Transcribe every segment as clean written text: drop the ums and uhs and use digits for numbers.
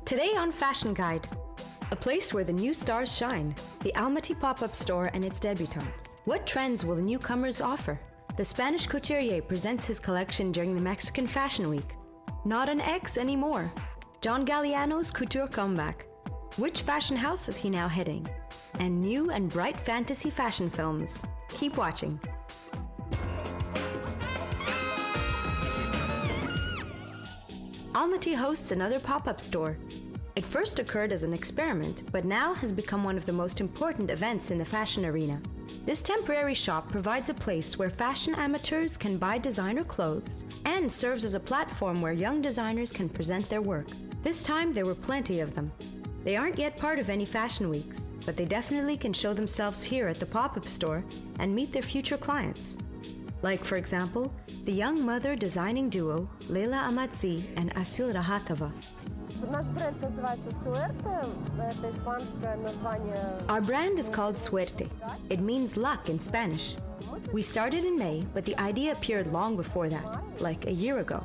Today on Fashion Guide, a place where the new stars shine, the Almaty pop-up store and its debutantes. What trends will the newcomers offer? The Spanish couturier presents his collection during the Mexican Fashion Week. Not an ex anymore. John Galliano's couture comeback. Which fashion house is he now heading? And new and bright fantasy fashion films. Keep watching. Almaty hosts another pop-up store. It first occurred as an experiment, but now has become one of the most important events in the fashion arena. This temporary shop provides a place where fashion amateurs can buy designer clothes and serves as a platform where young designers can present their work. This time there were plenty of them. They aren't yet part of any fashion weeks, but they definitely can show themselves here at the pop-up store and meet their future clients. Like, for example, the young mother designing duo Leila Amadzi and Asil Rahatova. Our brand is called Suerte. It means luck in Spanish. We started in May, but the idea appeared long before that, like a year ago.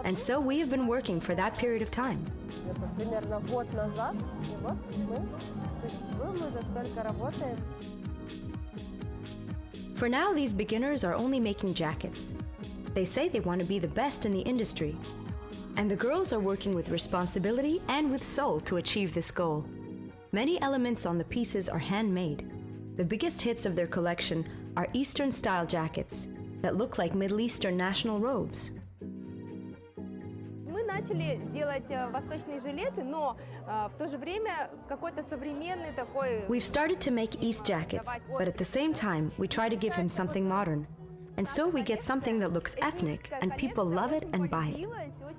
And so we have been working for that period of time. For now, these beginners are only making jackets. They say they want to be the best in the industry. And the girls are working with responsibility and with soul to achieve this goal. Many elements on the pieces are handmade. The biggest hits of their collection are Eastern-style jackets that look like Middle Eastern national robes. We've started to make East jackets, but at the same time, we try to give them something modern. And so we get something that looks ethnic, and people love it and buy it.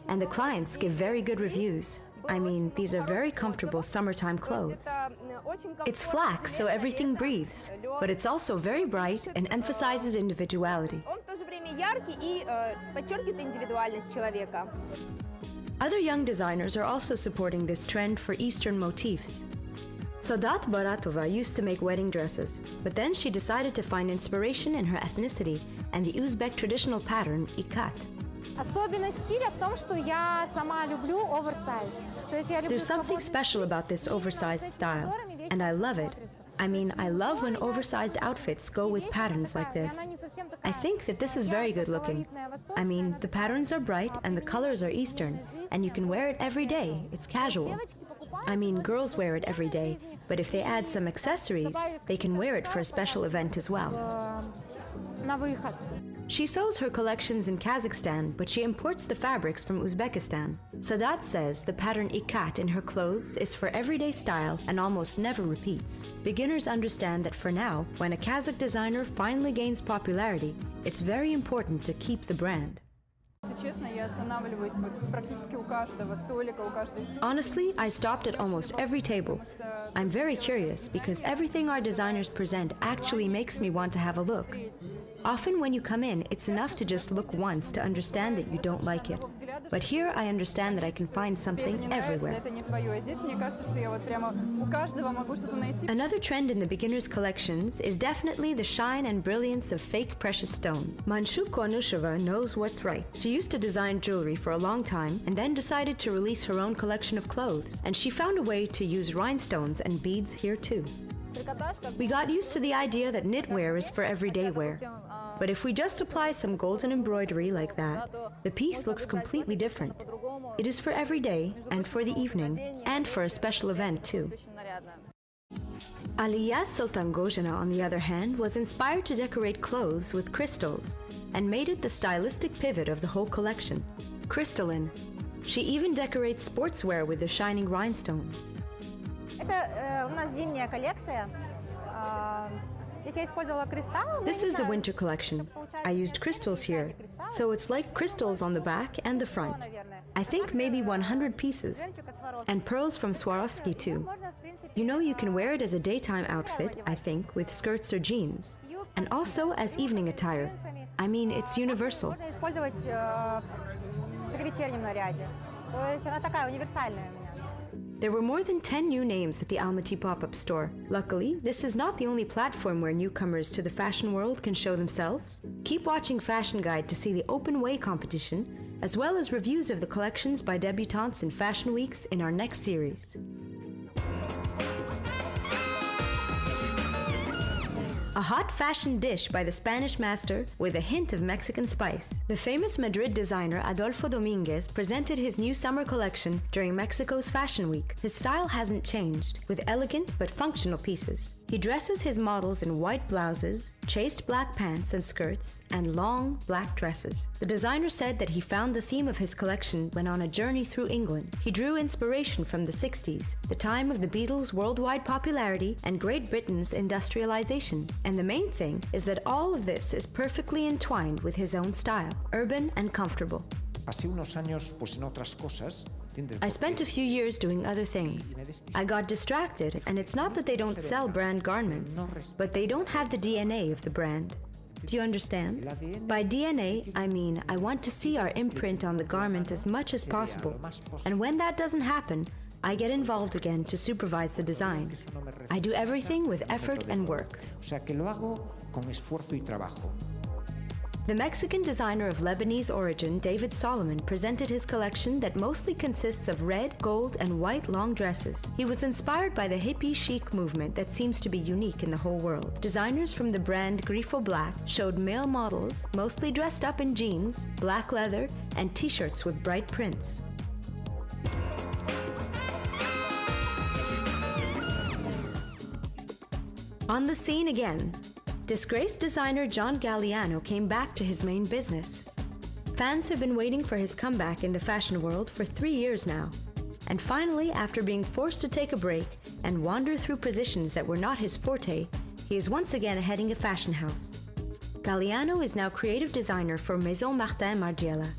And the clients give very good reviews. I mean, these are very comfortable summertime clothes. It's flax, so everything breathes, but it's also very bright and emphasizes individuality. Other young designers are also supporting this trend for Eastern motifs. Sadat Baratova used to make wedding dresses, but then she decided to find inspiration in her ethnicity and the Uzbek traditional pattern ikat. There's something special about this oversized style, and I love it. I mean, I love when oversized outfits go with patterns like this. I think that this is very good looking. I mean, the patterns are bright and the colors are Eastern, and you can wear it every day. It's casual. I mean, girls wear it every day, but if they add some accessories, they can wear it for a special event as well. She sews her collections in Kazakhstan, but she imports the fabrics from Uzbekistan. Sadat says the pattern ikat in her clothes is for everyday style and almost never repeats. Beginners understand that for now, when a Kazakh designer finally gains popularity, it's very important to keep the brand. Honestly, I stopped at almost every table. I'm very curious because everything our designers present actually makes me want to have a look. Often when you come in, it's enough to just look once to understand that you don't like it. But here I understand that I can find something everywhere. Another trend in the beginners' collections is definitely the shine and brilliance of fake precious stone. Manshu Konusheva knows what's right. She used to design jewelry for a long time and then decided to release her own collection of clothes. And she found a way to use rhinestones and beads here too. We got used to the idea that knitwear is for everyday wear. But if we just apply some golden embroidery like that, the piece looks completely different. It is for every day, and for the evening, and for a special event too. Aliya Sultangojina, on the other hand, was inspired to decorate clothes with crystals and made it the stylistic pivot of the whole collection. Crystalline. She even decorates sportswear with the shining rhinestones. This is the winter collection. I used crystals here, so it's like crystals on the back and the front. I think maybe 100 pieces. And pearls from Swarovski too. You know, you can wear it as a daytime outfit, I think, with skirts or jeans. And also as evening attire. I mean, it's universal. There were more than 10 new names at the Almaty pop-up store. Luckily, this is not the only platform where newcomers to the fashion world can show themselves. Keep watching Fashion Guide to see the open way competition as well as reviews of the collections by debutantes in fashion weeks in our next series. A hot fashion dish by the Spanish master with a hint of Mexican spice. The famous Madrid designer Adolfo Dominguez presented his new summer collection during Mexico's Fashion Week. His style hasn't changed, with elegant but functional pieces. He dresses his models in white blouses, chaste black pants and skirts, and long black dresses. The designer said that he found the theme of his collection when on a journey through England. He drew inspiration from the 60s, the time of the Beatles' worldwide popularity and Great Britain's industrialization. And the main thing is that all of this is perfectly entwined with his own style, urban and comfortable. I spent a few years doing other things. I got distracted, and it's not that they don't sell brand garments, but they don't have the DNA of the brand. Do you understand? By DNA, I mean I want to see our imprint on the garment as much as possible. And when that doesn't happen, I get involved again to supervise the design. I do everything with effort and work. The Mexican designer of Lebanese origin, David Solomon, presented his collection that mostly consists of red, gold, and white long dresses. He was inspired by the hippie chic movement that seems to be unique in the whole world. Designers from the brand Grifo Black showed male models mostly dressed up in jeans, black leather, and t-shirts with bright prints. On the scene again, Disgrace designer John Galliano came back to his main business. Fans have been waiting for his comeback in the fashion world for 3 years now. And finally, after being forced to take a break and wander through positions that were not his forte, he is once again heading a fashion house. Galliano is now creative designer for Maison Martin Margiela.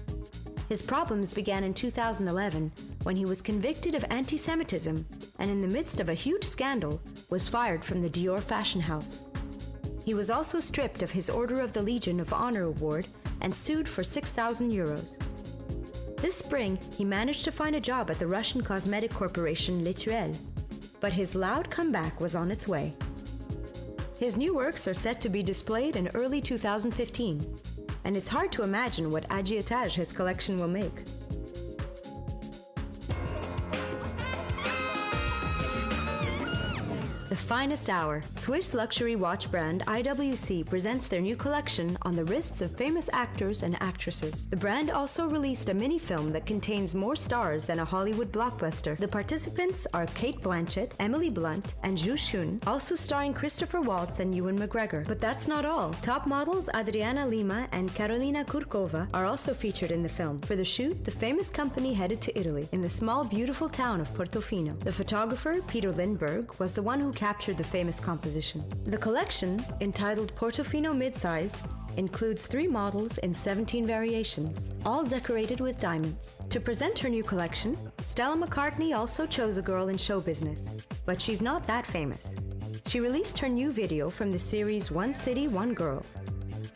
His problems began in 2011 when he was convicted of anti-Semitism and in the midst of a huge scandal was fired from the Dior fashion house. He was also stripped of his Order of the Legion of Honor award and sued for 6,000 euros. This spring, he managed to find a job at the Russian cosmetic corporation L'Etoile, but his loud comeback was on its way. His new works are set to be displayed in early 2015, and it's hard to imagine what agitage his collection will make. The finest hour. Swiss luxury watch brand IWC presents their new collection on the wrists of famous actors and actresses. The brand also released a mini-film that contains more stars than a Hollywood blockbuster. The participants are Cate Blanchett, Emily Blunt, and Zhu Xun, also starring Christopher Waltz and Ewan McGregor. But that's not all. Top models Adriana Lima and Carolina Kurkova are also featured in the film. For the shoot, the famous company headed to Italy, in the small, beautiful town of Portofino. The photographer, Peter Lindbergh, was the one who captured the famous composition. The collection, entitled Portofino Midsize, includes 3 models in 17 variations, all decorated with diamonds. To present her new collection, Stella McCartney also chose a girl in show business, but she's not that famous. She released her new video from the series One City, One Girl.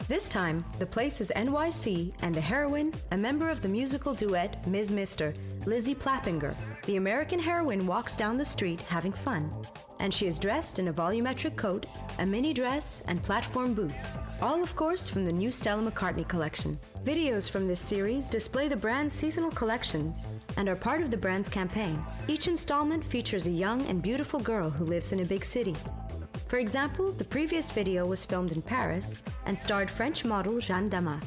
This time, the place is NYC, and the heroine, a member of the musical duet Ms. Mister, Lizzie Plappinger. The American heroine walks down the street having fun, and she is dressed in a volumetric coat, a mini dress, and platform boots. All, of course, from the new Stella McCartney collection. Videos from this series display the brand's seasonal collections and are part of the brand's campaign. Each installment features a young and beautiful girl who lives in a big city. For example, the previous video was filmed in Paris and starred French model Jeanne Damas.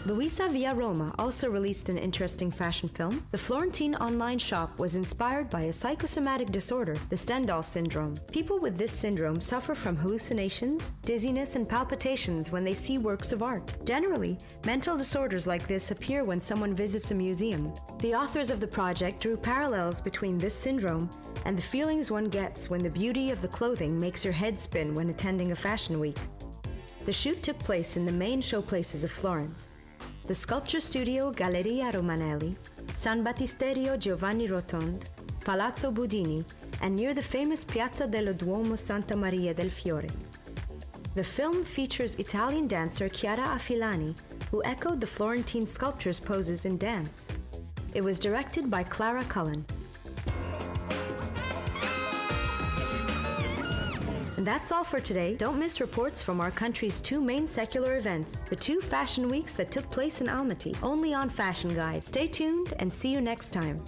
Luisa Villaroma also released an interesting fashion film. The Florentine online shop was inspired by a psychosomatic disorder, the Stendhal syndrome. People with this syndrome suffer from hallucinations, dizziness, and palpitations when they see works of art. Generally, mental disorders like this appear when someone visits a museum. The authors of the project drew parallels between this syndrome and the feelings one gets when the beauty of the clothing makes your head spin when attending a fashion week. The shoot took place in the main showplaces of Florence: the sculpture studio Galleria Romanelli, San Battisterio Giovanni Rotonde, Palazzo Budini, and near the famous Piazza dello Duomo Santa Maria del Fiore. The film features Italian dancer Chiara Affilani, who echoed the Florentine sculpture's poses in dance. It was directed by Clara Cullen. And that's all for today. Don't miss reports from our country's two main secular events, the two fashion weeks that took place in Almaty, only on Fashion Guide. Stay tuned and see you next time.